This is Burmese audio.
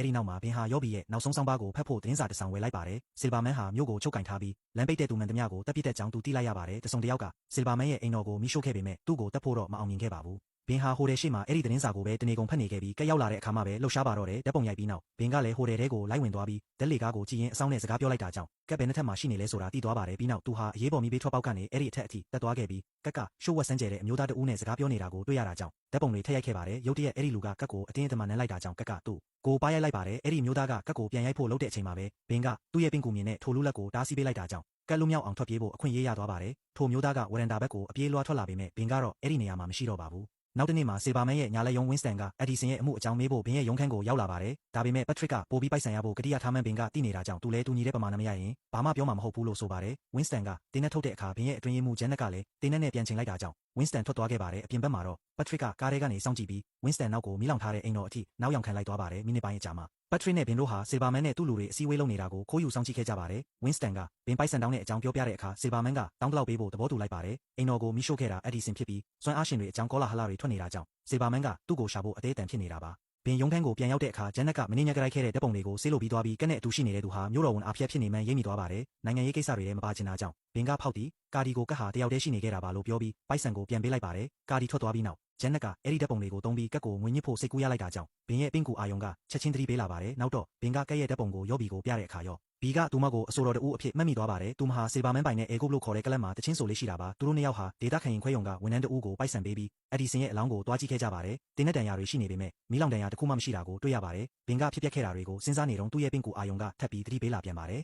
အဲ့ဒီနောက်မှာဘင်ဟာယောဘီရဲ့နောက်ဆုံးဆောင်းပါးကိုဖတ်ဖို့သတင်းစာတစ်စောင်ဝယ်လိုက်ပါတယ်။ဆီလ်ဗာမန်ဟာမြို့ကိုချုပ်ကင်ထားပြီးလမ်းပိတ်တဲ့သူမှန်သမျှကိုတပ်ပစ်တဲ့ကြောင်းသူသိလိုက်ရပါတယ်။တစုံတစ်ယောက်ကဆီလ်ဗာမန်ရဲ့အိမ်တော်ကိုမိရှို့ခဲ့ပေမဲ့သူ့ကိုတပ်ဖို့တော့မအောင်မြင်ခဲ့ပါဘူး။ဘင်ဟာဟိုတယ်ရှိမှာအဲ့ဒီသတင်းစာကိုပဲတနေကုန်ဖတ်နေခဲ့ပြီးကက်ရောက်လာတဲ့အခါမှပဲလှုပ်ရှားပါတော့တယ်ဓာတ်ပုံရိုက်ပြီးနောက်ဘင်ကလည်းဟိုတယ်ထဲကိုလိုက်ဝင်သွားပြီးဓာတ်လေကားကိုကြည့်ရင်အဆောင်နဲ့စကားပြောလိုက်တာကြောင့်ကက်ဘယ်နှစ်ထပ်မှာရှိနေလဲဆိုတာသိသွားပါတယ်ပြီးနောက်သူဟာအရေးပေါ်မိဘေးထွက်ပေါက်ကနေအဲ့ဒီအထက်အထိတက်သွားခဲ့ပြီးကက်ကရှိုးဝက်ဆန်းကျဲတဲ့အမျိုးသားတဦးနဲ့စကားပြောနေတာကိုတွေ့ရတာကြောင့်ဓာတ်ပုံတွေထည့်ရိုက်ခဲ့ပါတယ်ရုတ်တရက်အဲ့ဒီလူကကက်ကိုအတင်းအဓမ္မနမ်းလိုက်တာကြောင့်ကက်ကသူ့ကိုပါရိုက်လိုက်ပါတယ်အဲ့ဒီမျိုးသားကကက်ကိုပြန်ရိုက်ဖို့လုပ်တဲ့အချိန်မှာပဲဘင်ကသူ့ရဲ့ပင်ကူမြင်နဲ့ထိုလူလက်ကိုတားဆီးပေးလိုက်တာကြောင့်ကက်လူမြောက်အောင်ထွက်ပြေးဖို့အခွင့်အရေးရသွားပါတယ်ထိုမျိုးသားကဝရန်တာဘက်ကိုအပြေးလွှားထွက်လာပေမဲ့ဘင်ကတော့အဲ့ဒီနေရာမှာမရှိတော့ပါဘူးနောက်တစ်နေ့မှာဆီလ်ဗာမန်ရဲ့ညာလက်ယုံဝင်းစတန်ကအက်ဒီဆင်ရဲ့အမှုအကြောင်းမေးဖို့ဘင်ရဲ့ရုံးခန်းကိုရောက်လာပါတယ်ဒါပေမဲ့ပက်ထရစ်ကပိုပြီးပိုက်ဆံရဖို့ကတိရထားမှန်းဘင်ကသိနေတာကြောင့်သူလည်းတူညီတဲ့ပမာဏမရရင်ဘာမှပြောမှာမဟုတ်ဘူးလို့ဆိုပါတယ်ဝင်းစတန်ကတင်းနဲ့ထုတ်တဲ့အခါဘင်ရဲ့အတွင်းရေးမှူးဂျန်နက်ကလည်းတင်းနဲ့ပြန်ချိန်လိုက်တာကြောင့်ဝင်းစတန်ထွက်သွားခဲ့ပါတယ်အပြင်ဘက်မှာတော့ပက်ထရစ်ကကားထဲကနေစောင့်ကြည့်ပြီးဝင်းစတန်နောက်ကိုမီးလောင်ထားတဲ့အိမ်တော်အထိနောက်ယောင်ခံလိုက်သွားပါတယ်မိနစ်ပိုင်းအကြာမှာပက်ထရစ်နဲ့ဘင်တို့ဟာဆီလ်ဗာမန်နဲ့သူ့လူတွေအစည်းအဝေးလုပ်နေတာကိုခိုးယူစောင့်ကြည့်ခဲ့ကြပါတယ်ဝင်းစတန်ကဘင်ပိုက်ဆံတောင်းတဲ့အကြောင်းပြောပြတဲ့အခါဆီလ်ဗာမန်ကတောင်းတလောက်ပေးဖို့သဘောတူလိုက်ပါတယ်အိမ်တော်ကိုမီးရှို့ခဲ့တာအက်ဒီဆင်ဖြစ်ပြီးစွမ်းအားရှင်တွေအကြောင်းကောလာဟလတွေထွက်နေတာကြောင့်ဆီလ်ဗာမန်ကသူ့ကိုရှာဖို့အသေးအတန်ဖြစ်နေတာပါဘင်ရုံးခန်းကိုပြန်ရောက်တဲ့အခါဂျန်နက်ကမင်းညက်ကလိုက်ခဲ့တဲ့ဓာတ်ပုံတွေကိုဆေးလို့ပြီးသွားပြီးကက်နဲ့အတူရှိနေတဲ့သူဟာမျိုးတော်ဝန်အားဖြတ်ဖြစ်နေမှန်းရိပ်မိသွားပါတယ်နိုင်ငံရေးကိစ္စတွေထဲမပါချင်တာကြောင့်ဘင်ကဖောက်တီကာဒီကိုကက်ဟာတယောက်တည်းရှိနေခဲ့တာပါလို့ပြောပြီးပိုက်ဆံကိုပြန်ပေးလိုက်ပါတယ်ကာဒီထွက်သွားပြီးနောက်ဂျန်နက်ကအဲ့ဒီဓာတ်ပုံတွေကိုသုံးပြီးကက်ကိုငွေညစ်ဖို့စိတ်ကူးရလိုက်တာကြောင့်ဘင်ရဲ့ပင်ကူအာယုံကချက်ချင်းသတိပေးလာပါတယ်နောက်တော့ဘင်ကကက်ရဲ့ဓာတ်ပုံကိုယောဘီကိုပြတဲ့အခါရောဘီကသူမကိုအဆိုတော်တူအဖြစ်မှတ်မိသွားပါတယ်သူမဟာဆီလ်ဗာမန်ပိုင်နဲ့အေဂုပ်လို့ခေါ်တဲ့ကလပ်မှာတချင်းဆိုလေးရှိတာပါသူတို့နှစ်ယောက်ဟာဒေတာခရင်ခွဲယုံကဝန်ထမ်းတူကိုပိုက်ဆံပေးပြီးအက်ဒီဆင်ရဲ့အလောင်းကိုတွားကြည့်ခဲ့ကြပါတယ်တင်းနဲ့တန်ရာတွေရှိနေပေမဲ့မီးလောင်တန်ရာတစ်ခုမှမရှိတာကိုတွေ့ရပါတယ်ဘင်ကဖြစ်ပျက်ခဲ့တာတွေကိုစဉ်းစားနေတော့သူ့ရဲ့ပင်ကူအာယုံကထပ်ပြီးသတိပေးလာပြန်ပါတယ်